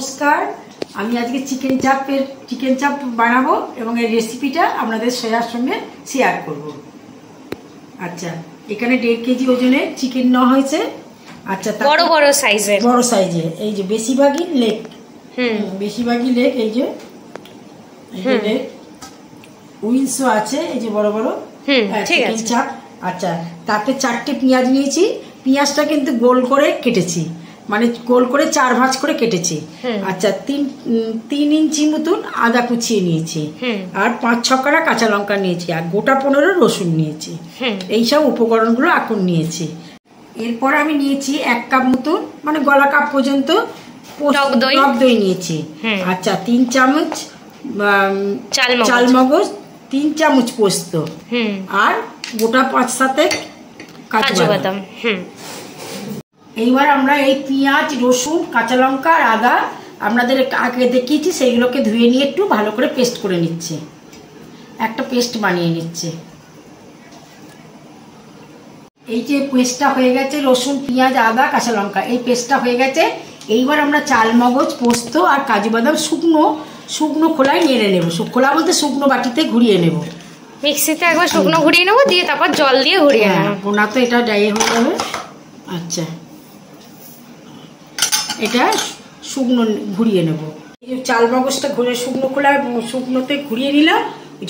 নমস্কার, আমি আজকে চিকেন চাপ বানাবো এবং এই রেসিপিটা আপনাদের সঙ্গে শেয়ার করব। আচ্ছা, এখানে 1.5 কেজি ওজনের চিকেন নেওয়া হয়েছে। আচ্ছা, বড় সাইজের এই যে বেশিরভাগই লেগ, এই যে লেগ উইংসও আছে, এই যে বড় বড় চিকেন চাপ। আচ্ছা, তাতে 4টে পেঁয়াজ নিয়েছি। পেঁয়াজটা কিন্তু গোল করে কেটেছি, মানে গোল করে 4 ভাঁজ করে কেটেছি। আচ্ছা, 3 ইঞ্চি মতন আদা কুচিয়ে নিয়েছি, আর 5-6 কাটা কাঁচা লঙ্কা নিয়েছি, আর গোটা 15 রসুন নিয়েছি। এইসব উপকরণগুলো এখন নিয়েছি। এরপর আমি নিয়েছি 1 কাপ মতন, মানে গলা কাপ পর্যন্ত টক দই নিয়েছি। আচ্ছা, 3 চামচ চালমগজ, 3 চামচ পোস্ত, আর গোটা 5-7 কাজু বাদাম। এইবার আমরা এই পেঁয়াজ, রসুন, কাঁচা লঙ্কা আর আদা আপনাদের আগে দেখিয়েছি, সেইগুলোকে ধুয়ে নিয়ে একটু ভালো করে পেস্ট করে নিচ্ছে, একটা পেস্ট বানিয়ে নিচ্ছে। এই যে পেস্টটা হয়ে গেছে, রসুন, পেঁয়াজ, আদা, কাঁচা লঙ্কা, এই পেস্টটা হয়ে গেছে। এইবার আমরা চালমগজ, পোস্ত আর কাজু বাদাম শুকনো খোলায় নেড়ে নেব। খোলা বলতে শুকনো বাটিতে ঘুরিয়ে নেব, মিক্সিতে একবার শুকনো ঘুরিয়ে নেবো, দিয়ে তারপর জল দিয়ে ঘুরিয়ে নেব, না তো এটা ড্রাই হয়ে যাবে। আচ্ছা, এটা শুকনো ঘুরিয়ে নেব। চাল মগজটা শুকনোতে ঘুরিয়ে নিলাম।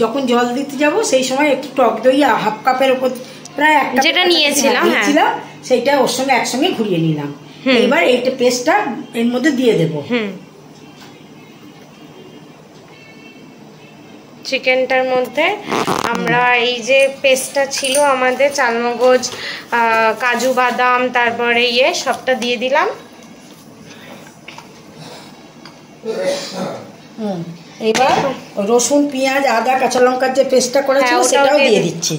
যখন জল দিতে যাব সেই সময় একটু টক দই 1/2 কাপের উপর, প্রায় 1 কাপ যেটা নিয়েছিলাম সেইটা ওর সঙ্গে একসঙ্গে ঘুরিয়ে নিলাম। এবার এইটা পেস্টটা এর মধ্যে দিয়ে দেব। চিকেনটার মধ্যে আমরা এই যে পেস্টটা ছিল আমাদের, চালমগজ, কাজু বাদাম, তারপরে সবটা দিয়ে দিলাম। এবার রসুন, পেঁয়াজ, আদা, কাঁচা লঙ্কার যে পেস্টটা করেছি সেটাও দিয়ে দিচ্ছি।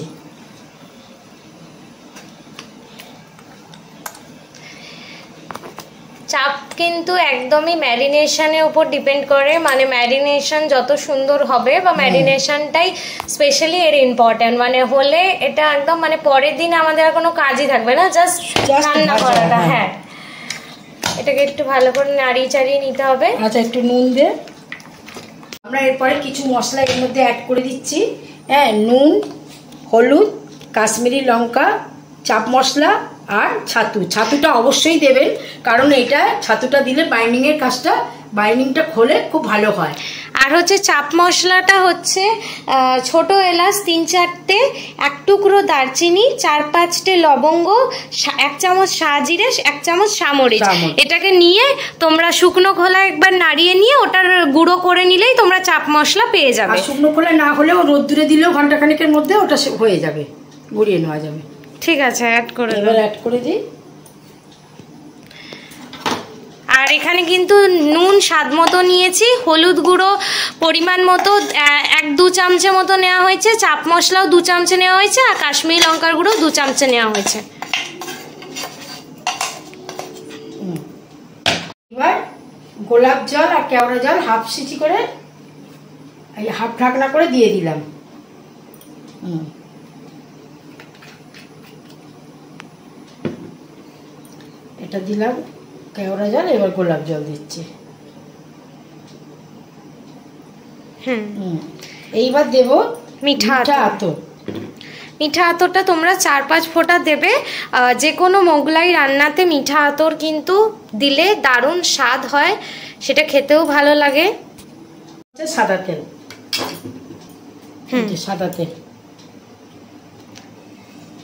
চাপ কিন্তু একদমই ম্যারিনেশনের উপর ডিপেন্ড করে, মানে ম্যারিনেশন যত সুন্দর হবে, বা ম্যারিনেশনটাই স্পেশালি এর ইম্পর্টেন্ট, মানে হলে এটা একদম মানে পরের দিন আমাদের আর কোনো কাজই থাকবে না, জাস্ট রান্না করাটা। হ্যাঁ, এটাকে একটু ভালো করে নাড়িয়ে চাড়িয়ে নিতে হবে। আচ্ছা, একটু নুন দে। আমরা এরপরে কিছু মশলা এর মধ্যে অ্যাড করে দিচ্ছি। হ্যাঁ, নুন, হলুদ, কাশ্মীরি লঙ্কা, চাপ মশলা আর ছাতুটা অবশ্যই দেবেন, কারণ ছাতুটা দিলে বাইন্ডিংটা খোলে খুব ভালো হয়। আর হচ্ছে চাপ মশলাটা হচ্ছে ছোট এলাচ 3-4টে, 1 টুকরো দারচিনি, 4-5টে লবঙ্গ, 1 চামচ সাজিরে, 1 চামচ সামরিচ। এটাকে নিয়ে তোমরা শুকনো খোলায় একবার নাড়িয়ে নিয়ে ওটার গুঁড়ো করে নিলেই তোমরা চাপ মশলা পেয়ে যাবে। শুকনো খোলা না হলেও রোদ্দুরে দিলেও ঘন্টাখানেকের মধ্যে ওটা হয়ে যাবে, গুঁড়িয়ে নেওয়া যাবে। ঠিক আছে, অ্যাড করে দিই। আর এখানে কিন্তু নুন স্বাদ মতো নিয়েছি, হলুদ গুঁড়ো পরিমাণ মতো 1-2 চামচে মতো নেওয়া হয়েছে, চাপ মশলাও 2 চামচে নেওয়া হয়েছে, আর কাশ্মীরি লঙ্কার গুঁড়ো 2 চামচে নেওয়া হয়েছে। এবার গোলাপ জল আর কেওড়া জল 1/2 সিটি করে, 1/2 ঢাকনা করে দিয়ে দিলাম। এটা দিলাম কেওড়া জল, এবার গোলাপ জল দিচ্ছি। এইবার দেব মিঠা আতর। মিঠা আতরটা তোমরা 4-5 ফোঁটা দেবে। যে কোনো মোগলাই রান্নাতে মিঠা আতর কিন্তু দিলে দারুণ স্বাদ হয়, সেটা খেতেও ভালো লাগে। সাদা তেল, সাদা তেল।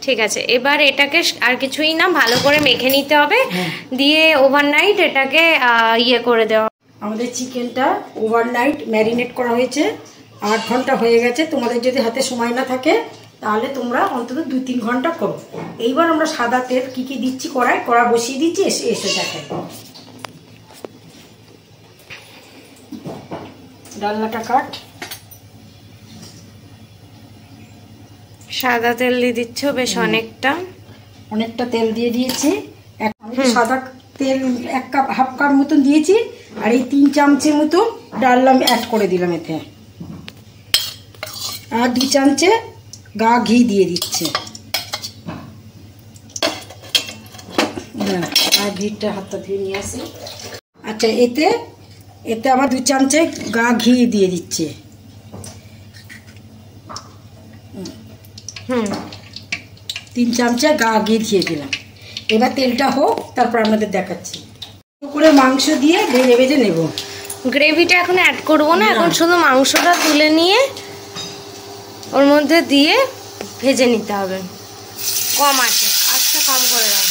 ঠিক আছে, এবার এটাকে আর কিছুই না, ভালো করে মেখে নিতে হবে, দিয়ে ওভারনাইট এটাকে করে দেওয়া। আমাদের চিকেনটা ওভারনাইট ম্যারিনেট করা হয়েছে, 8 ঘন্টা হয়ে গেছে। তোমাদের যদি হাতে সময় না থাকে তাহলে তোমরা অন্তত 2-3 ঘন্টা করো। এইবার আমরা সাদা তেল কি দিচ্ছি, কড়া বসিয়ে দিচ্ছি, এসে দেখাই। ডালনাটা কাট। সাদা তেল দিয়ে দিচ্ছ, বেশ অনেকটা তেল দিয়ে দিয়েছি। সাদা তেল 1/2 কাপ মতন দিয়েছি, আর এই 3 চামচের মতো ডালনা অ্যাড করে দিলাম এতে, আর 2 চামচে ঘি দিয়ে দিচ্ছে। আর ঘিটা হাতটা ধুয়ে নিয়ে আসি। আচ্ছা, এতে এতে আবার 2 চামচে গা ঘি দিয়ে দিচ্ছে। 3 চামচে গা ঘি দিয়ে দিলাম। এবার তেলটা হোক, তারপর আপনাদের দেখাচ্ছি। করে মাংস দিয়ে ভেজে ভেজে নেব। গ্রেভিটা এখন অ্যাড করবো না, এখন শুধু মাংসটা তুলে নিয়ে ওর মধ্যে দিয়ে ভেজে নিতে হবে। কম আছে, আজকে কম করে দাও।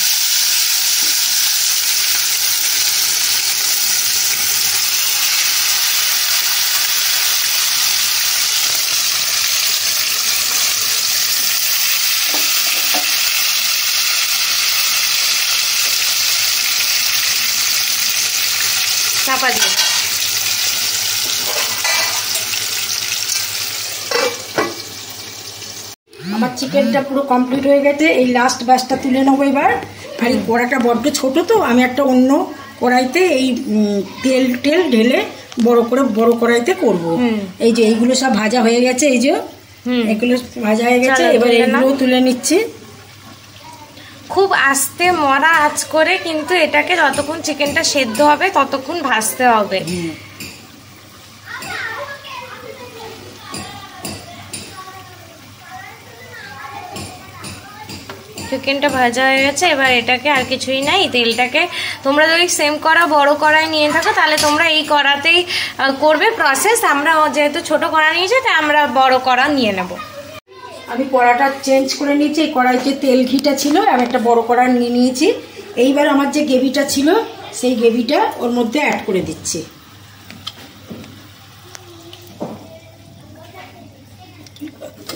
চাপা দিয়ে আমার চিকেনটা পুরো কমপ্লিট হয়ে গেছে। এই লাস্ট ব্যাচটা তুলে নেবো এবার। আর এই কড়াটা বড্ড ছোট, তো আমি একটা অন্য কড়াইতে এই তেল ঢেলে বড় কড়াইতে করব। এই যে এইগুলো সব ভাজা হয়ে গেছে, এই যে এগুলো ভাজা হয়ে গেছে। এবার এইগুলো তুলে নিচ্ছি। খুব আস্তে মরা আঁচ করে কিন্তু এটাকে যতক্ষণ চিকেনটা সেদ্ধ হবে ততক্ষণ ভাজতে হবে। চিকেনটা ভাজা হয়ে গেছে। এবার এটাকে আর কিছুই নাই, তেলটাকে তোমরা যদি সেম কড়া বড় কড়াই নিয়ে থাকো তাহলে তোমরা এই কড়াতেই করবে প্রসেস। আমরা যেহেতু ছোট কড়া নিয়েছি তাই আমরা বড় কড়া নিয়ে নেব। আমি কড়াটা চেঞ্জ করে নিয়েছি। এই কড়াইতে তেল ঘিটা ছিল, আমি একটা বড় কড়া নিয়ে নিয়েছি। এইবার আমার যে গ্রেভিটা ছিল সেই গ্রেভিটা ওর মধ্যে অ্যাড করে দিচ্ছি।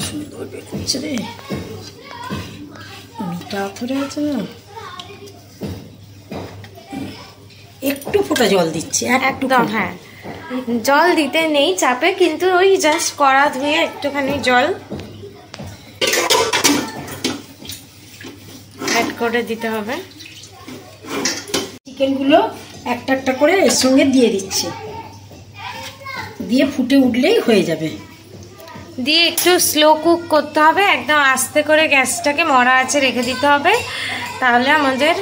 সুন্দর বেরিয়েছে রে, মিঠা ধরে আছে না। একটু ফোঁটা জল দিচ্ছি, একদম। হ্যাঁ, জল দিতে নেই চাপে, কিন্তু ওই জাস্ট কড়া ধুয়ে একটুখানি জল অ্যাড করে দিতে হবে। চিকেনগুলো একটা একটা করে এর সঙ্গে দিয়ে দিচ্ছি, দিয়ে ফুটে উঠলেই হয়ে যাবে। দিয়ে একটু স্লো কুক করতে হবে, একদম আস্তে করে গ্যাসটাকে মরা আঁচে রেখে দিতে হবে, তাহলে আমাদের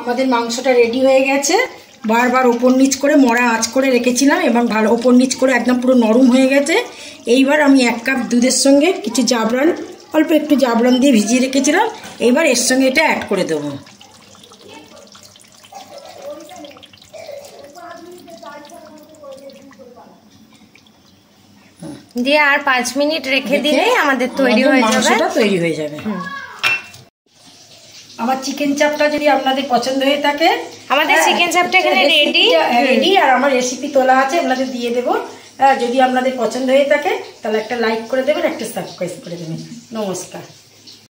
আমাদের মাংসটা রেডি হয়ে গেছে। বারবার ওপর নিচ করে মরা আঁচ করে রেখেছিলাম এবং ভালো ওপর নিচ করে একদম পুরো নরম হয়ে গেছে। এইবার আমি 1 কাপ দুধের সঙ্গে কিছু জাবরান, অল্প একটু জাবরান দিয়ে ভিজিয়ে রেখেছিলাম, এইবার এর সঙ্গে এটা অ্যাড করে দেবো। দিয়ে আর 5 মিনিট রেখে দিলেই আমাদের তৈরি হয়ে যাবে। মাংসটা তৈরি হয়ে যাবে। আমার চিকেন চাপটা যদি আপনাদের পছন্দ হয়ে থাকে, আমাদের চিকেন চাপটা এখানে রেডি। আর আমার রেসিপি তোলা আছে, আপনাদের দিয়ে দেবো। যদি আপনাদের পছন্দ হয়ে থাকে তাহলে একটা লাইক করে দেবেন, একটা সাবস্ক্রাইব করে দেবেন। নমস্কার।